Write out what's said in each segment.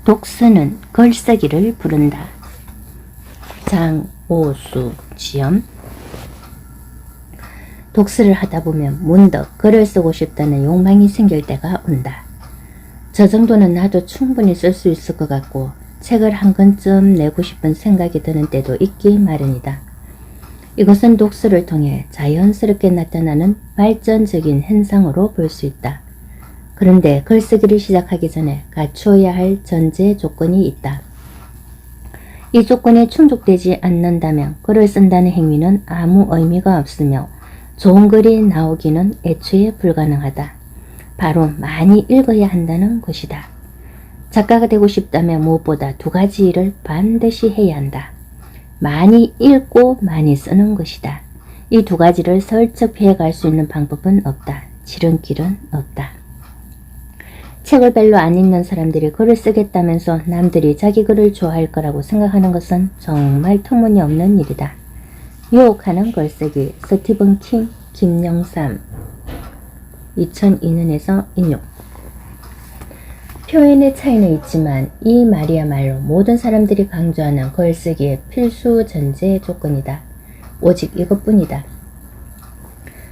독서는 글쓰기를 부른다. 장오수 지엄. 독서를 하다 보면 문득 글을 쓰고 싶다는 욕망이 생길 때가 온다. 저 정도는 나도 충분히 쓸 수 있을 것 같고 책을 한 권쯤 내고 싶은 생각이 드는 때도 있기 마련이다. 이것은 독서를 통해 자연스럽게 나타나는 발전적인 현상으로 볼 수 있다. 그런데 글쓰기를 시작하기 전에 갖추어야 할 전제 조건이 있다. 이 조건이 충족되지 않는다면 글을 쓴다는 행위는 아무 의미가 없으며 좋은 글이 나오기는 애초에 불가능하다. 바로 많이 읽어야 한다는 것이다. 작가가 되고 싶다면 무엇보다 두 가지 일을 반드시 해야 한다. 많이 읽고 많이 쓰는 것이다. 이 두 가지를 슬쩍 해갈 수 있는 방법은 없다. 지름길은 없다. 책을 별로 안 읽는 사람들이 글을 쓰겠다면서 남들이 자기 글을 좋아할 거라고 생각하는 것은 정말 터무니없는 일이다. 유혹하는 글쓰기. 스티븐 킹, 김영삼 2002년에서 인용. 표현의 차이는 있지만 이 말이야말로 모든 사람들이 강조하는 글쓰기의 필수 전제 조건이다. 오직 이것뿐이다.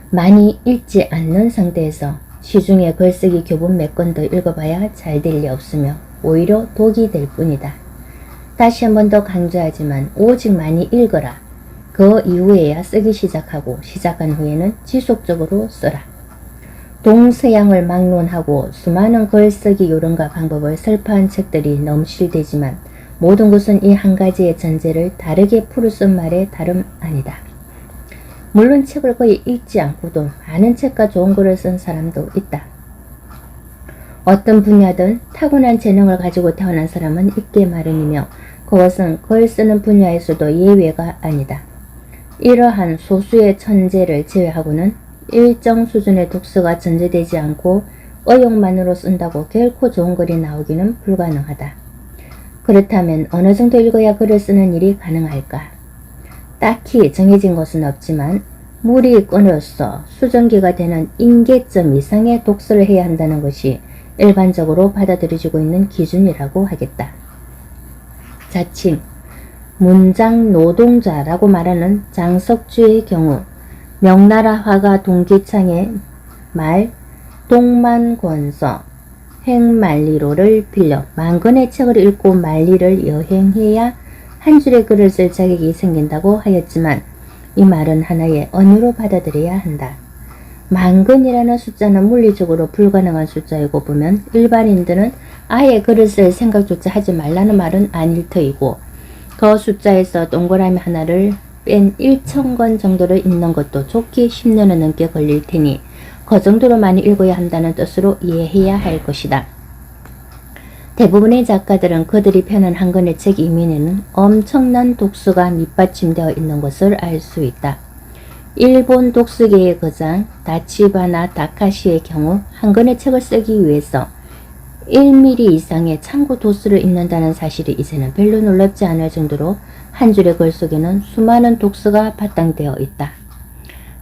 많이 읽지 않는 상태에서 시중에 글쓰기 교본 몇 권 더 읽어봐야 잘 될 리 없으며 오히려 독이 될 뿐이다. 다시 한 번 더 강조하지만 오직 많이 읽어라. 그 이후에야 쓰기 시작하고 시작한 후에는 지속적으로 써라. 동서양을 막론하고 수많은 글쓰기 요령과 방법을 설파한 책들이 넘실대지만 모든 것은 이 한 가지의 전제를 다르게 풀을 쓴 말의 다름 아니다. 물론 책을 거의 읽지 않고도 많은 책과 좋은 글을 쓴 사람도 있다. 어떤 분야든 타고난 재능을 가지고 태어난 사람은 있게 마련이며 그것은 글 쓰는 분야에서도 예외가 아니다. 이러한 소수의 천재를 제외하고는 일정 수준의 독서가 전제되지 않고 의욕만으로 쓴다고 결코 좋은 글이 나오기는 불가능하다. 그렇다면 어느 정도 읽어야 글을 쓰는 일이 가능할까? 딱히 정해진 것은 없지만 물이 끓어서 수증기가 되는 임계점 이상의 독서를 해야 한다는 것이 일반적으로 받아들여지고 있는 기준이라고 하겠다. 자칭 문장 노동자라고 말하는 장석주의 경우 명나라 화가 동기창의 말 동만권서 행만리로를 빌려 만권의 책을 읽고 만리를 여행해야 한 줄의 글을 쓸 자격이 생긴다고 하였지만 이 말은 하나의 언유로 받아들여야 한다. 만근이라는 숫자는 물리적으로 불가능한 숫자이고 보면 일반인들은 아예 글을 쓸 생각조차 하지 말라는 말은 아닐 터이고 그 숫자에서 동그라미 하나를 뺀 1000권 정도를 읽는 것도 좋게 10년은 넘게 걸릴 테니 그 정도로 많이 읽어야 한다는 뜻으로 이해해야 할 것이다. 대부분의 작가들은 그들이 펴는 한 권의 책 이면에는 엄청난 독서가 밑받침되어 있는 것을 알 수 있다. 일본 독서계의 거장 다치바나 다카시의 경우 한 권의 책을 쓰기 위해서 1mm 이상의 참고 도수를 읽는다는 사실이 이제는 별로 놀랍지 않을 정도로 한 줄의 글 속에는 수많은 독서가 바탕되어 있다.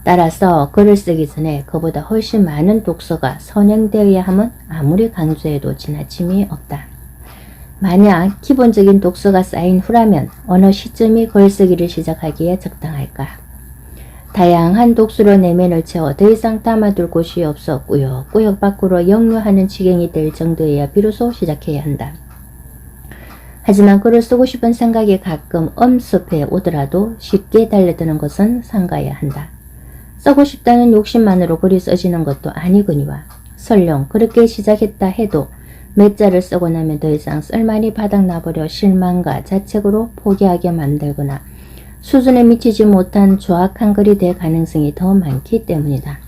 따라서 글을 쓰기 전에 그보다 훨씬 많은 독서가 선행되어야 함은 아무리 강조해도 지나침이 없다. 만약 기본적인 독서가 쌓인 후라면 어느 시점이 글쓰기를 시작하기에 적당할까? 다양한 독서로 내면을 채워 더 이상 담아둘 곳이 없어 꾸역꾸역 밖으로 역류하는 지경이 될 정도에야 비로소 시작해야 한다. 하지만 글을 쓰고 싶은 생각이 가끔 엄습해 오더라도 쉽게 달려드는 것은 삼가야 한다. 쓰고 싶다는 욕심만으로 글이 써지는 것도 아니거니와 설령 그렇게 시작했다 해도 몇 자를 쓰고 나면 더 이상 쓸만이 바닥나버려 실망과 자책으로 포기하게 만들거나 수준에 미치지 못한 조악한 글이 될 가능성이 더 많기 때문이다.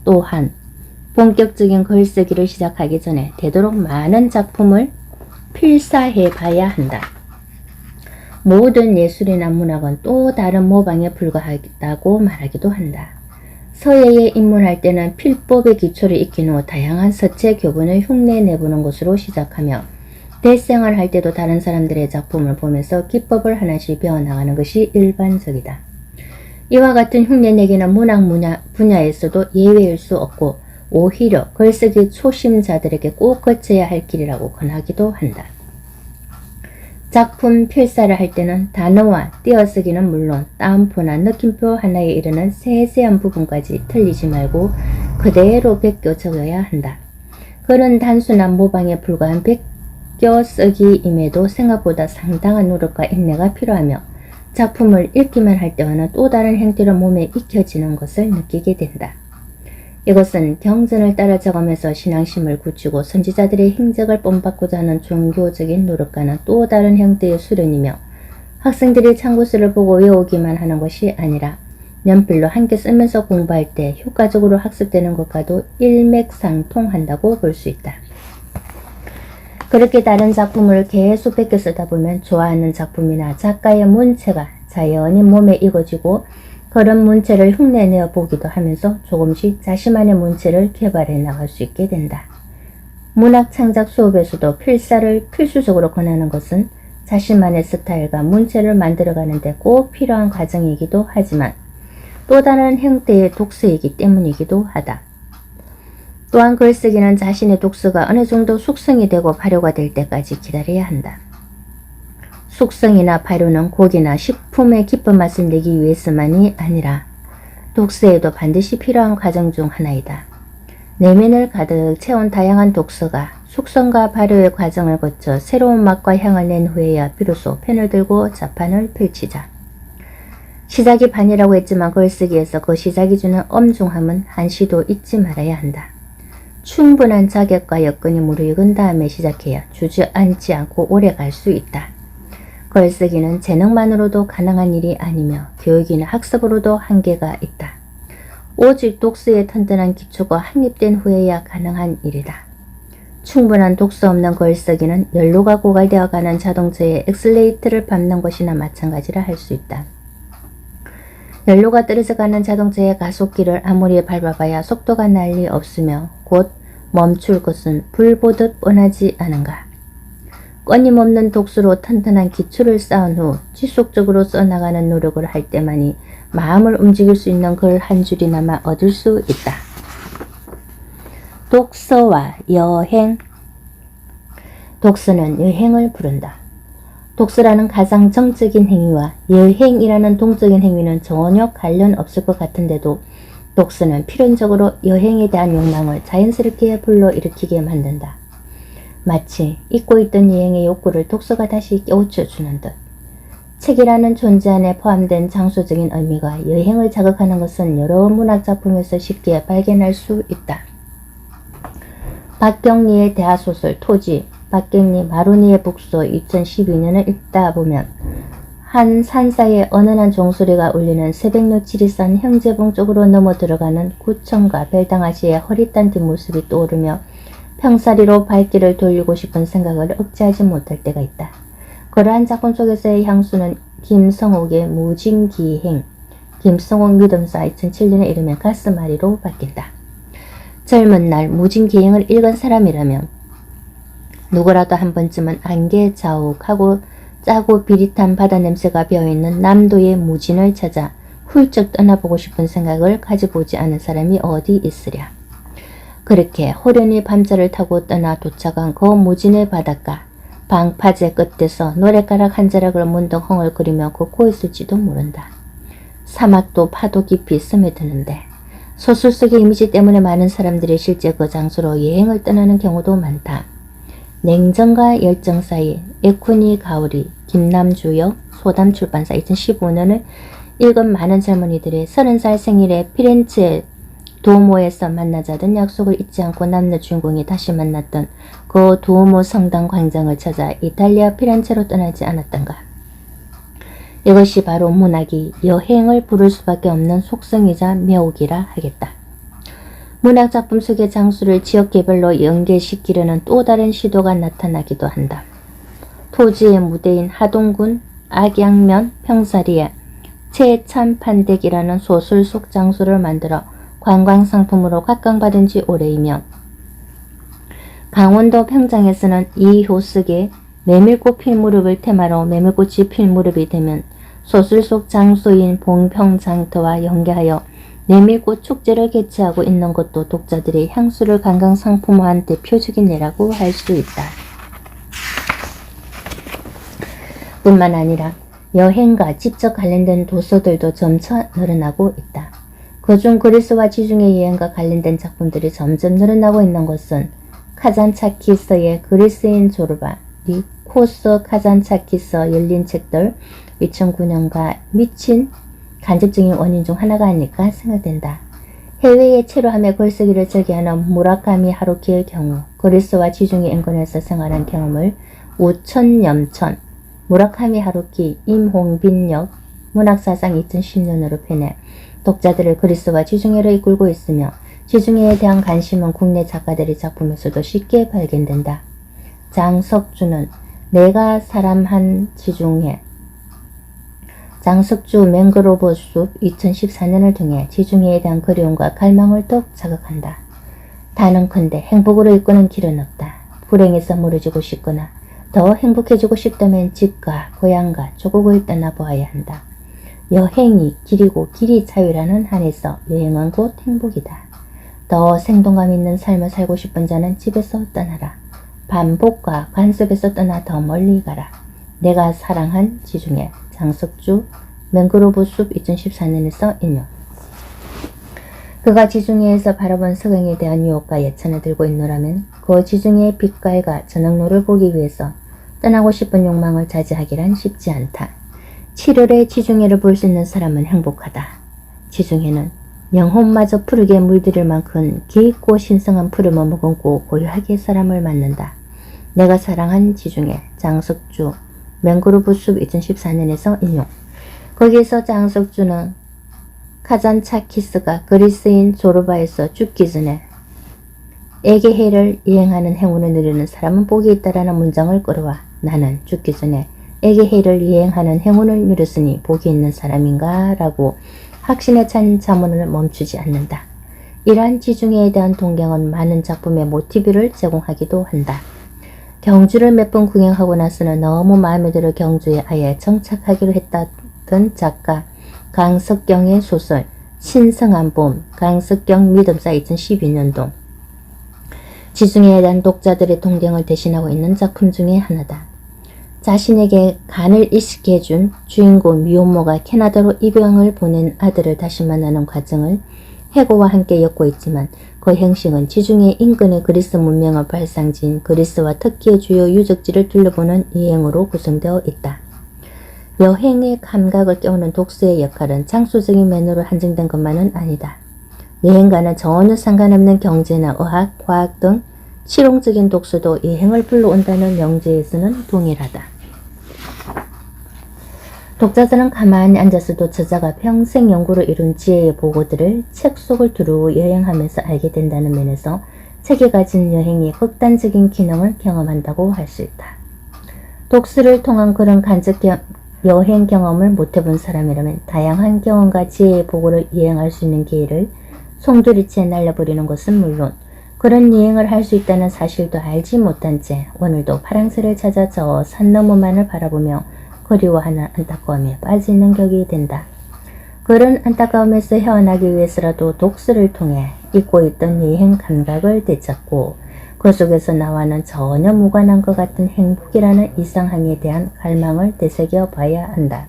또한 본격적인 글쓰기를 시작하기 전에 되도록 많은 작품을 필사해 봐야 한다. 모든 예술이나 문학은 또 다른 모방에 불과하다고 말하기도 한다. 서예에 입문할 때는 필법의 기초를 익힌 후 다양한 서체 교본을 흉내 내보는 것으로 시작하며 대생활 할 때도 다른 사람들의 작품을 보면서 기법을 하나씩 배워나가는 것이 일반적이다. 이와 같은 흉내내기는 문학 분야에서도 예외일 수 없고 오히려 글쓰기 초심자들에게 꼭 거쳐야 할 길이라고 권하기도 한다. 작품 필사를 할 때는 단어와 띄어쓰기는 물론 따옴표나 느낌표 하나에 이르는 세세한 부분까지 틀리지 말고 그대로 베껴 적어야 한다. 글은 단순한 모방에 불과한 베껴쓰기임에도 생각보다 상당한 노력과 인내가 필요하며 작품을 읽기만 할 때와는 또 다른 형태로 몸에 익혀지는 것을 느끼게 된다. 이것은 경전을 따라 적으면서 신앙심을 굳히고 선지자들의 행적을 본받고자 하는 종교적인 노력과는 또 다른 형태의 수련이며 학생들이 참고서를 보고 외우기만 하는 것이 아니라 연필로 함께 쓰면서 공부할 때 효과적으로 학습되는 것과도 일맥상통한다고 볼 수 있다. 그렇게 다른 작품을 계속 베껴 쓰다 보면 좋아하는 작품이나 작가의 문체가 자연히 몸에 익어지고 그런 문체를 흉내내어 보기도 하면서 조금씩 자신만의 문체를 개발해 나갈 수 있게 된다. 문학 창작 수업에서도 필사를 필수적으로 권하는 것은 자신만의 스타일과 문체를 만들어가는 데 꼭 필요한 과정이기도 하지만 또 다른 형태의 독서이기 때문이기도 하다. 또한 글쓰기는 자신의 독서가 어느 정도 숙성이 되고 발효가 될 때까지 기다려야 한다. 숙성이나 발효는 고기나 식품의 깊은 맛을 내기 위해서만이 아니라 독서에도 반드시 필요한 과정 중 하나이다. 내면을 가득 채운 다양한 독서가 숙성과 발효의 과정을 거쳐 새로운 맛과 향을 낸 후에야 비로소 펜을 들고 자판을 펼치자. 시작이 반이라고 했지만 글쓰기에서 그 시작이 주는 엄중함은 한시도 잊지 말아야 한다. 충분한 자격과 여건이 무르익은 다음에 시작해야 주저앉지 않고 오래 갈 수 있다. 글쓰기는 재능만으로도 가능한 일이 아니며 교육이나 학습으로도 한계가 있다. 오직 독서의 튼튼한 기초가 확립된 후에야 가능한 일이다. 충분한 독서 없는 글쓰기는 연료가 고갈되어가는 자동차의 엑셀레이터를 밟는 것이나 마찬가지라 할 수 있다. 연료가 떨어져가는 자동차의 가속기를 아무리 밟아봐야 속도가 날 리 없으며 곧 멈출 것은 불보듯 뻔하지 않은가. 끊임없는 독서로 튼튼한 기초를 쌓은 후 지속적으로 써나가는 노력을 할 때만이 마음을 움직일 수 있는 글 한 줄이나마 얻을 수 있다. 독서와 여행. 독서는 여행을 부른다. 독서라는 가장 정적인 행위와 여행이라는 동적인 행위는 전혀 관련 없을 것 같은데도 독서는 필연적으로 여행에 대한 욕망을 자연스럽게 불러일으키게 만든다. 마치 잊고 있던 여행의 욕구를 독서가 다시 깨우쳐주는 듯. 책이라는 존재 안에 포함된 장소적인 의미가 여행을 자극하는 것은 여러 문학작품에서 쉽게 발견할 수 있다. 박경리의 대하소설 토지, 박경리 마루니의 북소 2012년을 읽다 보면 한 산사의 은은한 종소리가 울리는 새벽녘 지리산 형제봉 쪽으로 넘어 들어가는 구청과 별당아지의 허릿단 뒷모습이 떠오르며 평사리로 발길을 돌리고 싶은 생각을 억제하지 못할 때가 있다. 그러한 작품 속에서의 향수는 김성옥의 무진기행, 김성옥 믿음사 2007년에 이르면 가스마리로 바뀐다. 젊은 날 무진기행을 읽은 사람이라면 누구라도 한 번쯤은 안개 자욱하고 짜고 비릿한 바다 냄새가 배어있는 남도의 무진을 찾아 훌쩍 떠나보고 싶은 생각을 가져보지 않은 사람이 어디 있으랴. 그렇게 호련히 밤자를 타고 떠나 도착한 그 무진의 바닷가, 방파제 끝에서 노랫가락 한 자락을 문득 헝얼거리며 걷고 있을지도 모른다. 사막도 파도 깊이 스며드는데 소설 속의 이미지 때문에 많은 사람들이 실제 그 장소로 여행을 떠나는 경우도 많다. 냉정과 열정 사이 에쿠니 가오리, 김남주역, 소담출판사 2015년을 읽은 많은 젊은이들의 30살 생일에 피렌체 두오모에서 만나자던 약속을 잊지 않고 남녀 주인공이 다시 만났던 그 두오모 성당 광장을 찾아 이탈리아 피렌체로 떠나지 않았던가. 이것이 바로 문학이 여행을 부를 수밖에 없는 속성이자 묘기라 하겠다. 문학작품 속의 장수를 지역개별로 연계시키려는 또 다른 시도가 나타나기도 한다. 토지의 무대인 하동군 악양면 평사리에 최참판댁이라는 소설 속 장소를 만들어 관광상품으로 각광받은 지 오래이며 강원도 평장에서는 이효석의 메밀꽃 필 무렵을 테마로 메밀꽃이 필 무렵이 되면 소설 속 장소인 봉평장터와 연계하여 메밀꽃 축제를 개최하고 있는 것도 독자들의 향수를 관광상품화한 대표적인 예라고 할 수 있다. 뿐만 아니라 여행과 직접 관련된 도서들도 점차 늘어나고 있다. 그중 그리스와 지중해 여행과 관련된 작품들이 점점 늘어나고 있는 것은 카잔차키스의 그리스인 조르바, 니코스 카잔차키스 열린 책들 2009년과 미친 간접적인 원인 중 하나가 아닐까 생각된다. 해외의 체류함의 글쓰기를 즐겨하는 무라카미 하루키의 경우 그리스와 지중해 인근에서 생활한 경험을 우천염천 무라카미 하루키 임홍빈역 문학사상 2010년으로 펴내 독자들을 그리스와 지중해로 이끌고 있으며 지중해에 대한 관심은 국내 작가들의 작품에서도 쉽게 발견된다. 장석주는 내가 사람한 지중해 장석주 맹그로브 숲 2014년을 통해 지중해에 대한 그리움과 갈망을 더욱 자극한다. 단언컨대 행복으로 이끄는 길은 없다. 불행에서 무너지고 싶거나 더 행복해지고 싶다면 집과 고향과 조국을 떠나보아야 한다. 여행이 길이고 길이 자유라는 한에서 여행은 곧 행복이다. 더 생동감 있는 삶을 살고 싶은 자는 집에서 떠나라. 반복과 관습에서 떠나 더 멀리 가라. 내가 사랑한 지중해 장석주 맹그로브 숲 2014년에서 인용. 그가 지중해에서 바라본 서경에 대한 유혹과 예찬을 들고 있노라면 그 지중해의 빛깔과 저녁로를 보기 위해서 떠나고 싶은 욕망을 자제하기란 쉽지 않다. 7월에 지중해를 볼 수 있는 사람은 행복하다. 지중해는 영혼마저 푸르게 물들일 만큼 깊고 신성한 푸름을 머금고 고요하게 사람을 만난다. 내가 사랑한 지중해 장석주 맹그로브 숲 2014년에서 인용. 거기에서 장석주는 카잔차키스가 그리스인 조르바에서 죽기 전에 에게해를 이행하는 행운을 누리는 사람은 복이 있다라는 문장을 끌어와 나는 죽기 전에 에게해를 이행하는 행운을 누렸으니 복이 있는 사람인가? 라고 확신에 찬 자문을 멈추지 않는다. 이러한 지중해에 대한 동경은 많은 작품의 모티브를 제공하기도 한다. 경주를 몇 번 구경하고 나서는 너무 마음에 들어 경주에 아예 정착하기로 했다던 작가 강석경의 소설 신성한 봄 강석경 믿음사 2012년도 지중해에 대한 독자들의 동경을 대신하고 있는 작품 중에 하나다. 자신에게 간을 이식해준 주인공 미혼모가 캐나다로 입양을 보낸 아들을 다시 만나는 과정을 해고와 함께 엮고 있지만 그 형식은 지중해 인근의 그리스 문명의 발상지인 그리스와 터키의 주요 유적지를 둘러보는 여행으로 구성되어 있다. 여행의 감각을 깨우는 독서의 역할은 장소적인 면으로 한정된 것만은 아니다. 여행과는 전혀 상관없는 경제나 의학, 과학 등 실용적인 독서도 여행을 불러온다는 명제에서는 동일하다. 독자들은 가만히 앉았어도 저자가 평생 연구로 이룬 지혜의 보고들을 책 속을 두루 여행하면서 알게 된다는 면에서 책이 가진 여행의 극단적인 기능을 경험한다고 할 수 있다. 독서를 통한 그런 간접 여행 경험을 못해본 사람이라면 다양한 경험과 지혜의 보고를 여행할 수 있는 기회를 송두리째 날려버리는 것은 물론 그런 여행을 할 수 있다는 사실도 알지 못한 채 오늘도 파랑새를 찾아 저 산 너머만을 바라보며 그리워하는 안타까움에 빠지는 격이 된다. 그런 안타까움에서 헤어나기 위해서라도 독서를 통해 잊고 있던 여행 감각을 되찾고 그 속에서 나와는 전혀 무관한 것 같은 행복이라는 이상함에 대한 갈망을 되새겨 봐야 한다.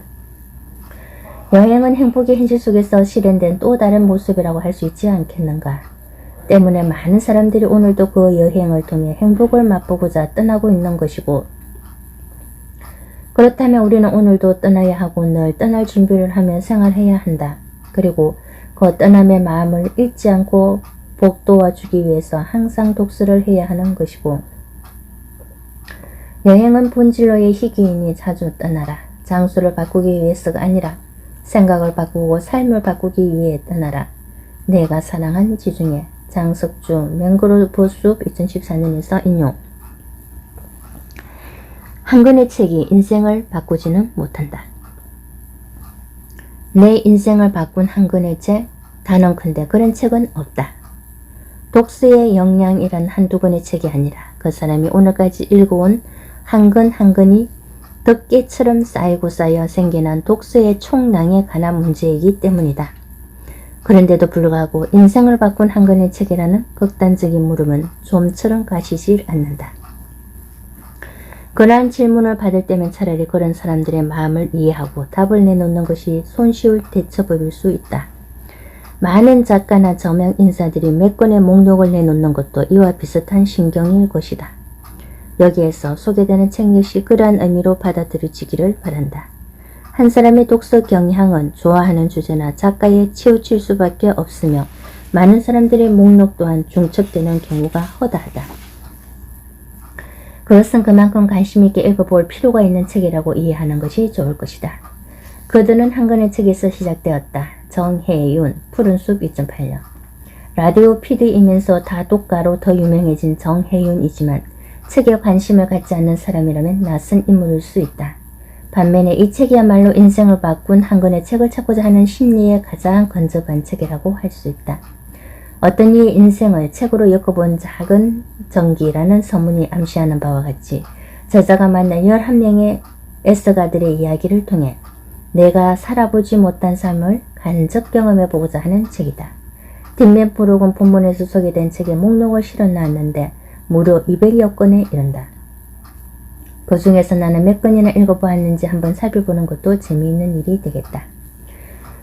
여행은 행복의 현실 속에서 실현된 또 다른 모습이라고 할 수 있지 않겠는가. 때문에 많은 사람들이 오늘도 그 여행을 통해 행복을 맛보고자 떠나고 있는 것이고 그렇다면 우리는 오늘도 떠나야 하고 늘 떠날 준비를 하며 생활해야 한다. 그리고 그 떠남의 마음을 잊지 않고 복도와주기 위해서 항상 독서를 해야 하는 것이고 여행은 본질로의 희귀인이 자주 떠나라. 장소를 바꾸기 위해서가 아니라 생각을 바꾸고 삶을 바꾸기 위해 떠나라. 내가 사랑한 지중해 장석주 맹그로브 숲 2014년에서 인용. 한 권의 책이 인생을 바꾸지는 못한다. 내 인생을 바꾼 한 권의 책, 단언컨대 그런 책은 없다. 독서의 역량이란 한두 권의 책이 아니라 그 사람이 오늘까지 읽어온 한 권 한 권이 덮개처럼 쌓이고 쌓여 생겨난 독서의 총량에 관한 문제이기 때문이다. 그런데도 불구하고 인생을 바꾼 한 권의 책이라는 극단적인 물음은 좀처럼 가시질 않는다. 그러한 질문을 받을 때면 차라리 그런 사람들의 마음을 이해하고 답을 내놓는 것이 손쉬울 대처법일 수 있다. 많은 작가나 저명 인사들이 몇 권의 목록을 내놓는 것도 이와 비슷한 신경일 것이다. 여기에서 소개되는 책 역시 그러한 의미로 받아들여지기를 바란다. 한 사람의 독서 경향은 좋아하는 주제나 작가에 치우칠 수밖에 없으며 많은 사람들의 목록 또한 중첩되는 경우가 허다하다. 그것은 그만큼 관심 있게 읽어볼 필요가 있는 책이라고 이해하는 것이 좋을 것이다. 그들은 한 권의 책에서 시작되었다. 정혜윤, 푸른숲 2008년. 라디오 PD이면서 다독가로 더 유명해진 정혜윤이지만 책에 관심을 갖지 않는 사람이라면 낯선 인물일 수 있다. 반면에 이 책이야말로 인생을 바꾼 한 권의 책을 찾고자 하는 심리에 가장 근접한 책이라고 할 수 있다. 어떤 이의 인생을 책으로 엮어본 작은 전기라는 서문이 암시하는 바와 같이 저자가 만난 11명의 애써가들의 이야기를 통해 내가 살아보지 못한 삶을 간접 경험해보고자 하는 책이다. 뒷면 프록은 본문에서 소개된 책의 목록을 실어 놨는데 무려 200여 건에 이른다. 그 중에서 나는 몇 건이나 읽어보았는지 한번 살펴보는 것도 재미있는 일이 되겠다.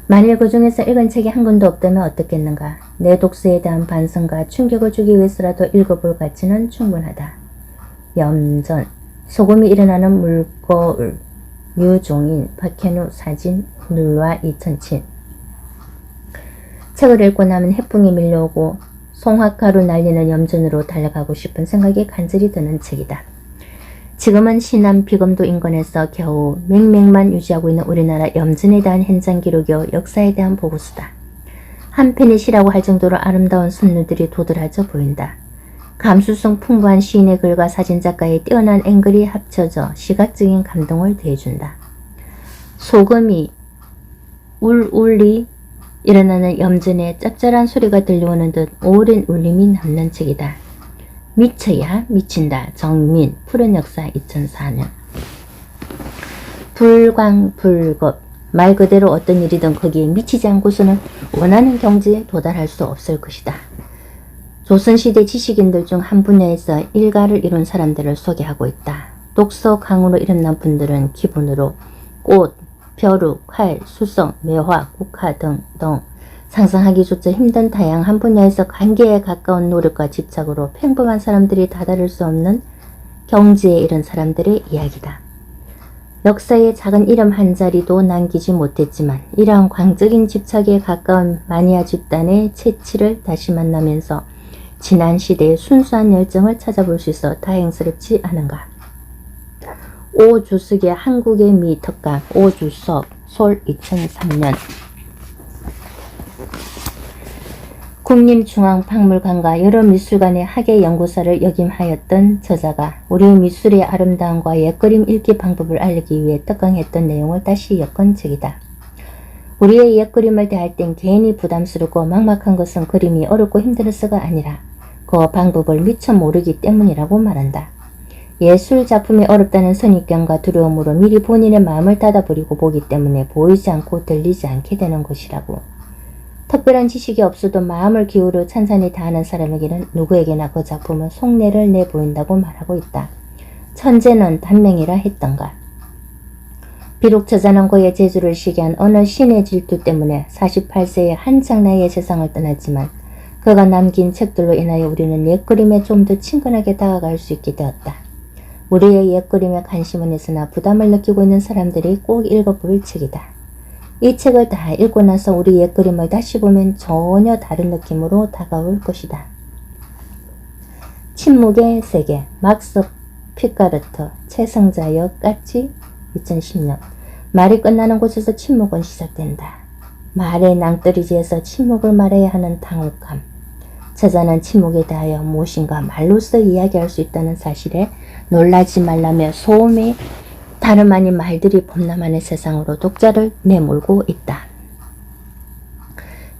만일 그 중에서 읽은 책이 한 권도 없다면 어떻겠는가? 내 독서에 대한 반성과 충격을 주기 위해서라도 읽어볼 가치는 충분하다. 염전, 소금이 일어나는 물거울, 유종인, 박현우 사진, 눌와 2007. 책을 읽고 나면 해풍이 밀려오고 송화가루 날리는 염전으로 달려가고 싶은 생각이 간절히 드는 책이다. 지금은 신안 비검도 인근에서 겨우 맹맹만 유지하고 있는 우리나라 염전에 대한 현장 기록이요 역사에 대한 보고서다. 한편의 시라고 할 정도로 아름다운 선루들이 도드라져 보인다. 감수성 풍부한 시인의 글과 사진작가의 뛰어난 앵글이 합쳐져 시각적인 감동을 더해준다. 소금이 울울리 일어나는 염전의 짭짤한 소리가 들려오는 듯 오랜 울림이 남는 책이다. 미쳐야 미친다. 정민, 푸른 역사 2004년. 불광불급, 말 그대로 어떤 일이든 거기에 미치지 않고서는 원하는 경지에 도달할 수 없을 것이다. 조선시대 지식인들 중 한 분야에서 일가를 이룬 사람들을 소개하고 있다. 독서 강으로 이름난 분들은 기본으로 꽃, 벼룩, 활, 수성, 매화, 국화 등 상상하기조차 힘든 다양한 분야에서 관계에 가까운 노력과 집착으로 평범한 사람들이 다다를 수 없는 경지에 이른 사람들의 이야기다. 역사의 작은 이름 한 자리도 남기지 못했지만 이러한 광적인 집착에 가까운 마니아 집단의 채취를 다시 만나면서 지난 시대의 순수한 열정을 찾아볼 수 있어 다행스럽지 않은가. 오주석의 한국의 미 특강, 오주석, 솔 2003년. 국립중앙박물관과 여러 미술관의 학예연구사를 역임하였던 저자가 우리의 미술의 아름다움과 옛그림 읽기 방법을 알리기 위해 특강했던 내용을 다시 엮은 책이다. 우리의 옛그림을 대할 땐 괜히 부담스럽고 막막한 것은 그림이 어렵고 힘들어서가 아니라 그 방법을 미처 모르기 때문이라고 말한다. 예술 작품이 어렵다는 선입견과 두려움으로 미리 본인의 마음을 닫아버리고 보기 때문에 보이지 않고 들리지 않게 되는 것이라고. 특별한 지식이 없어도 마음을 기울여 찬찬히 다하는 사람에게는 누구에게나 그 작품은 속내를 내보인다고 말하고 있다. 천재는 단명이라 했던가. 비록 저자는 그의 재주를 시기한 어느 신의 질투 때문에 48세의 한창 나이에 세상을 떠났지만 그가 남긴 책들로 인하여 우리는 옛그림에 좀 더 친근하게 다가갈 수 있게 되었다. 우리의 옛그림에 관심은 있으나 부담을 느끼고 있는 사람들이 꼭 읽어볼 책이다. 이 책을 다 읽고 나서 우리 옛그림을 다시 보면 전혀 다른 느낌으로 다가올 것이다. 침묵의 세계, 막스 피카르트, 최성자역 까치 2010년. 말이 끝나는 곳에서 침묵은 시작된다. 말의 낭떠러지에서 침묵을 말해야 하는 당혹함. 저자는 침묵에 대하여 무엇인가 말로써 이야기할 수 있다는 사실에 놀라지 말라며 소음이 다름 아닌 말들이 범람하는 세상으로 독자를 내몰고 있다.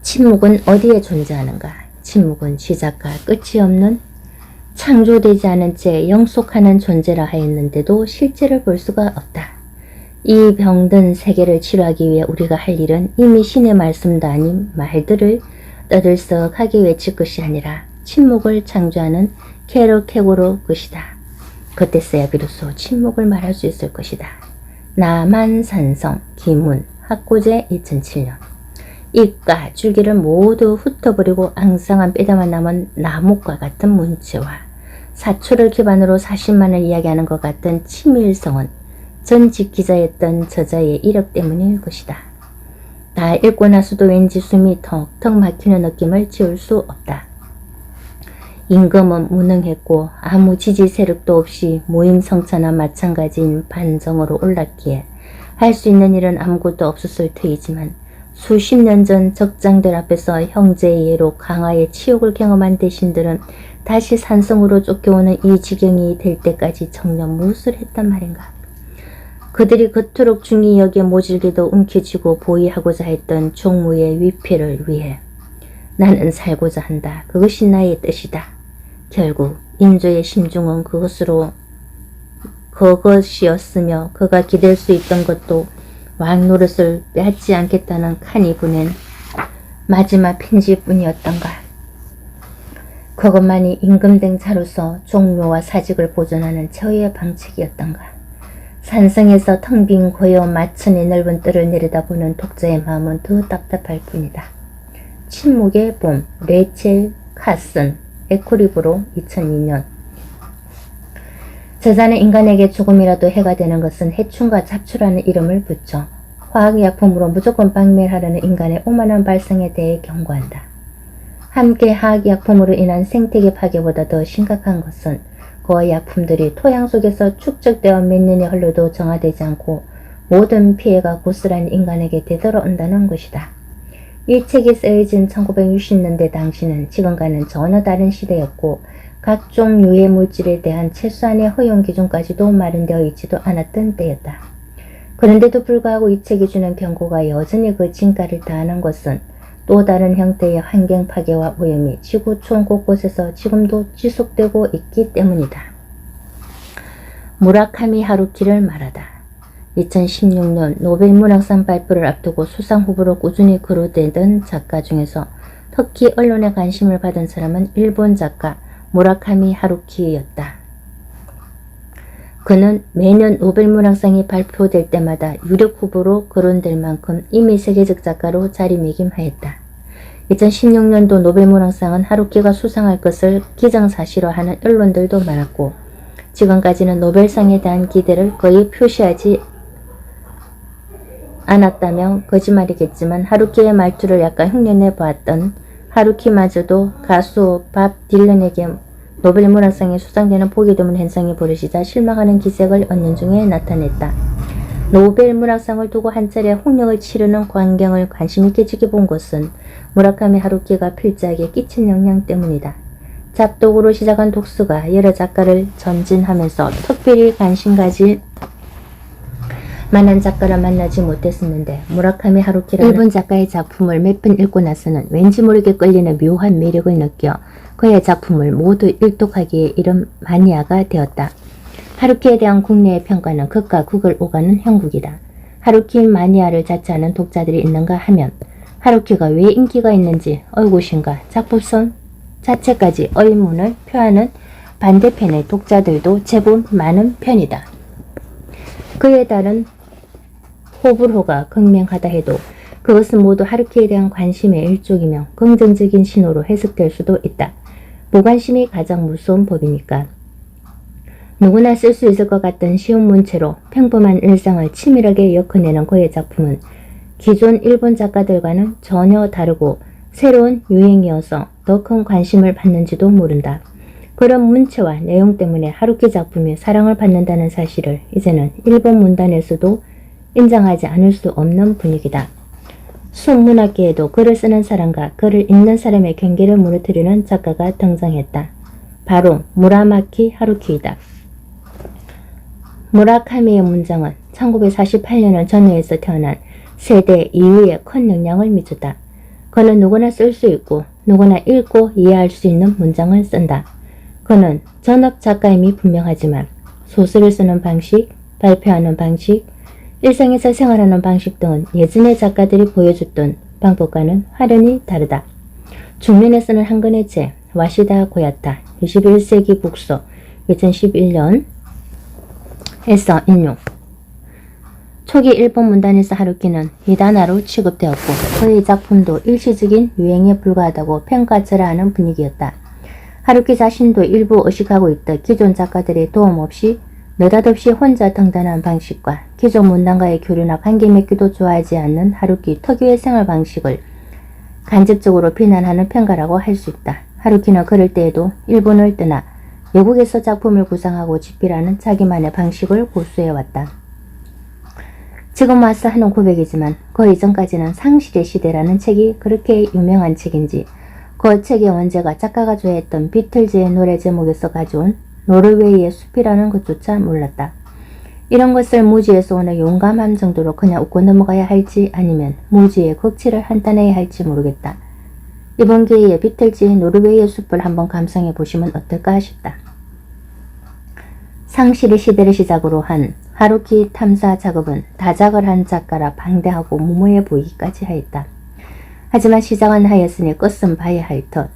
침묵은 어디에 존재하는가? 침묵은 시작과 끝이 없는 창조되지 않은 채 영속하는 존재라 하였는데도 실제를 볼 수가 없다. 이 병든 세계를 치료하기 위해 우리가 할 일은 이미 신의 말씀도 아닌 말들을 떠들썩하게 외칠 것이 아니라 침묵을 창조하는 캐로케고로 것이다. 그때서야 비로소 침묵을 말할 수 있을 것이다. 남한산성 김운 학고제 2007년. 잎과 줄기를 모두 훑어버리고 앙상한 뼈다만 남은 나뭇과 같은 문체와 사초를 기반으로 사신만을 이야기하는 것 같은 치밀성은 전직 기자였던 저자의 이력 때문일 것이다. 다 읽고 나서도 왠지 숨이 턱턱 막히는 느낌을 지울 수 없다. 임금은 무능했고 아무 지지 세력도 없이 무임성차나 마찬가지인 반정으로 올랐기에 할 수 있는 일은 아무것도 없었을 터이지만 수십 년 전 적장들 앞에서 형제의 예로 강화의 치욕을 경험한 대신들은 다시 산성으로 쫓겨오는 이 지경이 될 때까지 정녕 무엇을 했단 말인가. 그들이 그토록 중히 여기에 모질게도 움켜쥐고 보위하고자 했던 종무의 위패를 위해 나는 살고자 한다. 그것이 나의 뜻이다. 결국 인조의 심중은 그것이었으며 그가 기댈 수 있던 것도 왕 노릇을 빼앗지 않겠다는 칸이 보낸 마지막 편지뿐이었던가. 그것만이 임금된 자로서 종묘와 사직을 보존하는 최후의 방책이었던가. 산성에서 텅 빈 고요 마천의 넓은 뜰을 내려다보는 독자의 마음은 더 답답할 뿐이다. 침묵의 봄, 레첼 카슨, 에코리브로 2002년. 저자는 인간에게 조금이라도 해가 되는 것은 해충과 잡초라는 이름을 붙여 화학약품으로 무조건 박멸하려는 인간의 오만한 발상에 대해 경고한다. 함께 화학약품으로 인한 생태계 파괴보다 더 심각한 것은 그 약품들이 토양 속에서 축적되어 몇 년이 흘러도 정화되지 않고 모든 피해가 고스란히 인간에게 되돌아온다는 것이다. 이 책이 쓰여진 1960년대 당시는 지금과는 전혀 다른 시대였고 각종 유해 물질에 대한 최소한의 허용 기준까지도 마련되어 있지도 않았던 때였다. 그런데도 불구하고 이 책이 주는 경고가 여전히 그 진가를 다하는 것은 또 다른 형태의 환경 파괴와 오염이 지구촌 곳곳에서 지금도 지속되고 있기 때문이다. 무라카미 하루키를 말하다. 2016년 노벨 문학상 발표를 앞두고 수상 후보로 꾸준히 거론되던 작가 중에서 특히 언론의 관심을 받은 사람은 일본 작가 무라카미 하루키였다. 그는 매년 노벨 문학상이 발표될 때마다 유력 후보로 거론될 만큼 이미 세계적 작가로 자리매김하였다. 2016년도 노벨 문학상은 하루키가 수상할 것을 기정사실화하는 언론들도 많았고 지금까지는 노벨상에 대한 기대를 거의 표시하지 않았다면 거짓말이겠지만 하루키의 말투를 약간 흉내내 보았던 하루키마저도 가수 밥 딜런에게 노벨 문학상에 수상되는 보기 드문 현상이 벌어지자 실망하는 기색을 얻는 중에 나타냈다. 노벨 문학상을 두고 한 차례 홍역을 치르는 광경을 관심있게 지켜본 것은 무라카미 하루키가 필자에게 끼친 영향 때문이다. 잡독으로 시작한 독서가 여러 작가를 전진하면서 특별히 관심 가질 만한 작가를 만나지 못했었는데 무라카미 하루키라는 일본 작가의 작품을 몇 편 읽고 나서는 왠지 모르게 끌리는 묘한 매력을 느껴 그의 작품을 모두 일독하기에 이른 마니아가 되었다. 하루키에 대한 국내의 평가는 극과 극을 오가는 형국이다. 하루키 마니아를 자처하는 독자들이 있는가 하면 하루키가 왜 인기가 있는지 얼굴신과 작품성 자체까지 의문을 표하는 반대편의 독자들도 제법 많은 편이다. 그에 따른 호불호가 극명하다 해도 그것은 모두 하루키에 대한 관심의 일종이며 긍정적인 신호로 해석될 수도 있다. 무관심이 가장 무서운 법이니까. 누구나 쓸 수 있을 것 같던 쉬운 문체로 평범한 일상을 치밀하게 엮어내는 그의 작품은 기존 일본 작가들과는 전혀 다르고 새로운 유행이어서 더 큰 관심을 받는지도 모른다. 그런 문체와 내용 때문에 하루키 작품이 사랑을 받는다는 사실을 이제는 일본 문단에서도 인정하지 않을 수 없는 분위기다. 순문학계에도 글을 쓰는 사람과 글을 읽는 사람의 경계를 무너뜨리는 작가가 등장했다. 바로 무라마키 하루키이다. 무라카미의 문장은 1948년을 전후해서 태어난 세대 이후에 큰 영향을 미쳤다. 그는 누구나 쓸 수 있고 누구나 읽고 이해할 수 있는 문장을 쓴다. 그는 전업 작가임이 분명하지만 소설을 쓰는 방식, 발표하는 방식, 일상에서 생활하는 방식 등은 예전의 작가들이 보여줬던 방법과는 확연히 다르다. 중면에 쓰는 한 권의 책, 와시다 고야타, 21세기 북서, 2011년 해서 인용. 초기 일본 문단에서 하루키는 미다나로 취급되었고 그의 작품도 일시적인 유행에 불과하다고 평가절하하는 분위기였다. 하루키 자신도 일부 의식하고 있듯 기존 작가들의 도움 없이 느닷없이 혼자 등단한 방식과 기존 문단과의 교류나 관계 맺기도 좋아하지 않는 하루키 특유의 생활 방식을 간접적으로 비난하는 평가라고 할 수 있다. 하루키는 그럴 때에도 일본을 떠나 외국에서 작품을 구상하고 집필하는 자기만의 방식을 고수해왔다. 지금 와서 하는 고백이지만 그 이전까지는 상실의 시대라는 책이 그렇게 유명한 책인지 그 책의 원제가 작가가 좋아했던 비틀즈의 노래 제목에서 가져온 노르웨이의 숲이라는 것조차 몰랐다. 이런 것을 무지에서 오는 용감함 정도로 그냥 웃고 넘어가야 할지 아니면 무지의 극치를 한탄해야 할지 모르겠다. 이번 기회에 비틀즈의 노르웨이의 숲을 한번 감상해 보시면 어떨까 싶다. 상실의 시대를 시작으로 한 하루키 탐사 작업은 다작을 한 작가라 방대하고 무모해 보이기까지 하였다. 하지만 시작은 하였으니 끝은 봐야 할 것.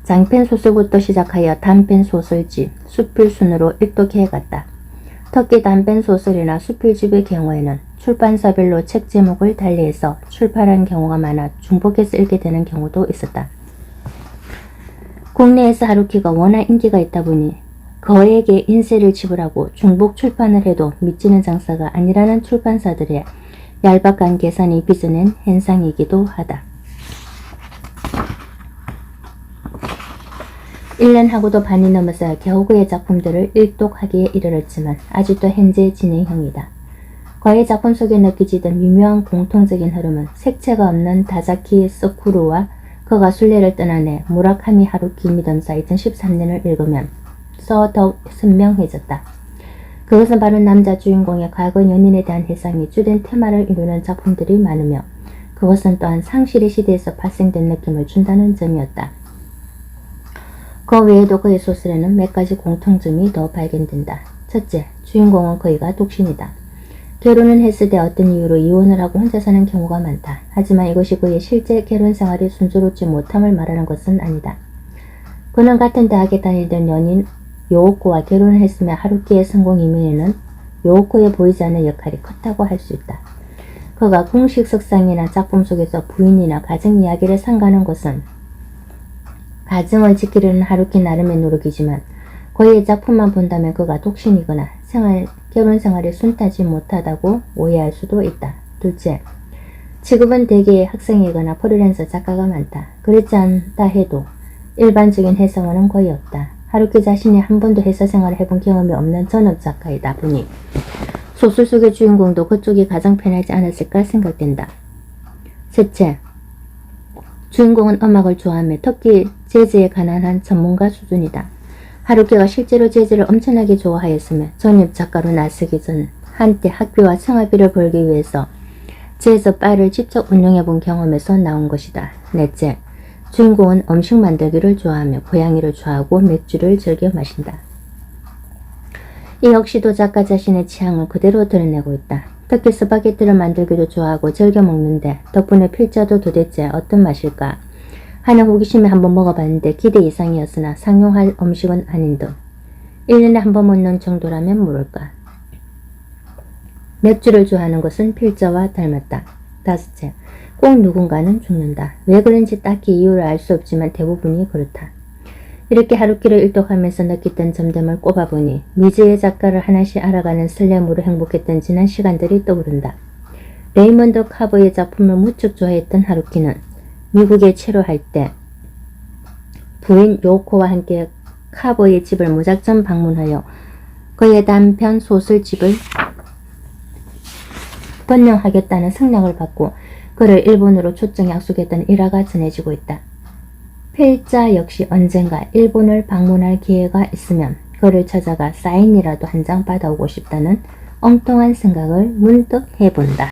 장편 소설부터 시작하여 단편 소설집, 수필순으로 일독해갔다. 특히 단편 소설이나 수필집의 경우에는 출판사별로 책 제목을 달리해서 출판한 경우가 많아 중복해서 읽게 되는 경우도 있었다. 국내에서 하루키가 워낙 인기가 있다 보니 그에게 인세를 지불하고 중복 출판을 해도 미치는 장사가 아니라는 출판사들의 얄팍한 계산이 빚어낸 현상이기도 하다. 1년하고도 반이 넘어서 겨우 그의 작품들을 일독하기에 이르렀지만 아직도 현재 진행형이다. 그의 작품 속에 느껴지던 미묘한 공통적인 흐름은 색채가 없는 다자키 서쿠루와 그가 순례를 떠나내 무라카미 하루키 미덤사 2013년을 읽으면 더욱 선명해졌다. 그것은 바로 남자 주인공의 과거 연인에 대한 해상이 주된 테마를 이루는 작품들이 많으며 그것은 또한 상실의 시대에서 발생된 느낌을 준다는 점이었다. 그 외에도 그의 소설에는 몇 가지 공통점이 더 발견된다. 첫째, 주인공은 그이가 독신이다. 결혼은 했을 때 어떤 이유로 이혼을 하고 혼자 사는 경우가 많다. 하지만 이것이 그의 실제 결혼 생활이 순조롭지 못함을 말하는 것은 아니다. 그는 같은 대학에 다니던 연인 요오코와 결혼을 했으며 하루키의 성공 이면에는 요오코에 보이지 않는 역할이 컸다고 할 수 있다. 그가 공식 석상이나 작품 속에서 부인이나 가정 이야기를 삼가는 것은 가정을 지키려는 하루키 나름의 노력이지만 그의 작품만 본다면 그가 독신이거나 결혼 생활이 순탄하지 못하다고 오해할 수도 있다. 둘째, 직업은 대개의 학생이거나 프리랜서 작가가 많다. 그렇지 않다 해도 일반적인 회사원은 거의 없다. 하루키 자신이 한 번도 회사 생활을 해본 경험이 없는 전업 작가이다 보니 소설 속의 주인공도 그쪽이 가장 편하지 않았을까 생각된다. 셋째, 주인공은 음악을 좋아하며 특히 재즈에 관한 전문가 수준이다. 하루키가 실제로 재즈를 엄청나게 좋아하였으며 전업 작가로 나서기 전 한때 학비와 생활비를 벌기 위해서 재즈 바를 직접 운영해본 경험에서 나온 것이다. 넷째, 주인공은 음식 만들기를 좋아하며 고양이를 좋아하고 맥주를 즐겨 마신다. 이 역시도 작가 자신의 취향을 그대로 드러내고 있다. 특히 스파게티를 만들기도 좋아하고 즐겨 먹는데 덕분에 필자도 도대체 어떤 맛일까 하는 호기심에 한번 먹어봤는데 기대 이상이었으나 상용할 음식은 아닌 듯. 1년에 한 번 먹는 정도라면 모를까. 맥주를 좋아하는 것은 필자와 닮았다. 다섯째, 꼭 누군가는 죽는다. 왜 그런지 딱히 이유를 알 수 없지만 대부분이 그렇다. 이렇게 하루키를 일독하면서 느꼈던 점점을 꼽아보니 미지의 작가를 하나씩 알아가는 설렘으로 행복했던 지난 시간들이 떠오른다. 레이먼드 카버의 작품을 무척 좋아했던 하루키는 미국에 체류할 때 부인 요코와 함께 카버의 집을 무작정 방문하여 그의 단편 소설집을 번역하겠다는 승낙을 받고 그를 일본으로 초청 약속했던 일화가 전해지고 있다. 필자 역시 언젠가 일본을 방문할 기회가 있으면 그를 찾아가 사인이라도 한 장 받아오고 싶다는 엉뚱한 생각을 문득 해본다.